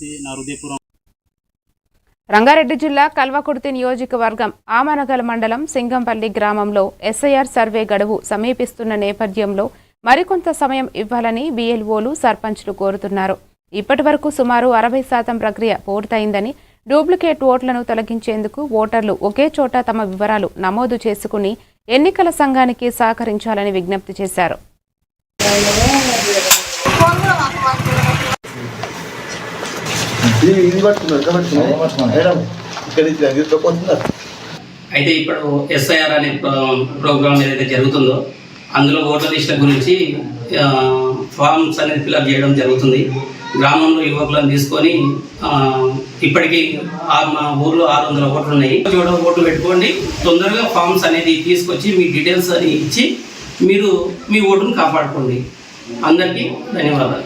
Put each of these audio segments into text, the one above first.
నా హృదయపూర్వక రంగారెడ్డి జిల్లా కల్వకుర్తి నియోజకవర్గం ఆమనగల్ మండలం సింగంపల్లి గ్రామంలో ఎస్ఐఆర్ సర్వే గడువు సమీపిస్తున్న నేపథ్యంలో మరికొంత సమయం ఇవ్వాలని బీఎల్ఓలు సర్పంచ్లు కోరుతున్నారు. ఇప్పటివరకు సుమారు 60% ప్రక్రియ పూర్తయిందని, డూప్లికేట్ ఓట్లను తొలగించేందుకు ఓటర్లు ఒకే చోట తమ వివరాలు నమోదు చేసుకుని ఎన్నికల సంఘానికి సహకరించాలని విజ్ఞప్తి చేశారు. అయితే ఇప్పుడు ఎస్ఐఆర్ అనే ప్రోగ్రామ్ ఏదైతే జరుగుతుందో అందులో ఓట్ల లిస్టుల గురించి ఫామ్స్ అనేది ఫిల్అప్ చేయడం జరుగుతుంది. గ్రామంలో యువకులను తీసుకొని ఇప్పటికీ మా ఊర్లో 600 ఓట్లు ఉన్నాయి. ఓట్లు పెట్టుకోండి, తొందరగా ఫామ్స్ అనేది తీసుకొచ్చి మీ డీటెయిల్స్ అని ఇచ్చి మీరు మీ ఓటును కాపాడుకోండి. అందరికీ ధన్యవాదాలు.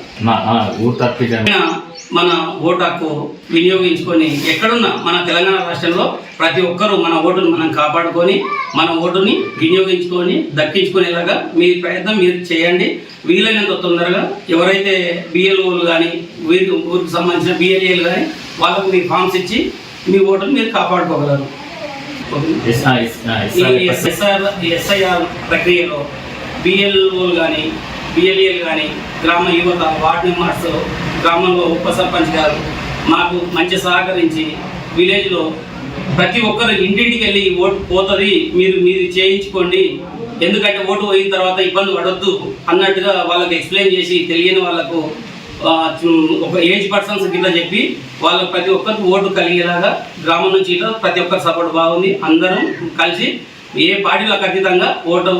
మన ఓటు హక్కు వినియోగించుకొని ఎక్కడున్నా మన తెలంగాణ రాష్ట్రంలో ప్రతి ఒక్కరూ మన ఓటును మనం కాపాడుకొని మన ఓటుని వినియోగించుకొని దక్కించుకునేలాగా మీ ప్రయత్నం మీరు చేయండి. వీలైనంత తొందరగా ఎవరైతే బిఎల్ఓలు కానీ ఊరికి సంబంధించిన బిఎల్ఏలు కానీ వాళ్ళకు మీ ఫామ్స్ ఇచ్చి మీ ఓటును మీరు కాపాడుకోగలరు. ఎస్ఐఆర్ ప్రక్రియలో బిఎల్ఓలు కానీ బిఎల్ఏలు కానీ గ్రామ యువత వార్డు మెంబర్స్ గ్రామంలో ఉప సర్పంచ్ గారు మాకు మంచి సహకరించి విలేజ్లో ప్రతి ఒక్కరు ఇంటింటికి వెళ్ళి ఓటు పోతుంది మీరు చేయించుకోండి, ఎందుకంటే ఓటు పోయిన తర్వాత ఇబ్బంది పడొద్దు అన్నట్టుగా వాళ్ళకి ఎక్స్ప్లెయిన్ చేసి తెలియని వాళ్ళకు ఒక ఏజ్ పర్సన్స్ కింద చెప్పి వాళ్ళకి ప్రతి ఒక్కరికి ఓటు కలిగేలాగా గ్రామం నుంచి ఇట్లా ప్రతి ఒక్కరి సపోర్ట్ బాగుంది. అందరం కలిసి ఏ పార్టీలకు అతీతంగా ఓటు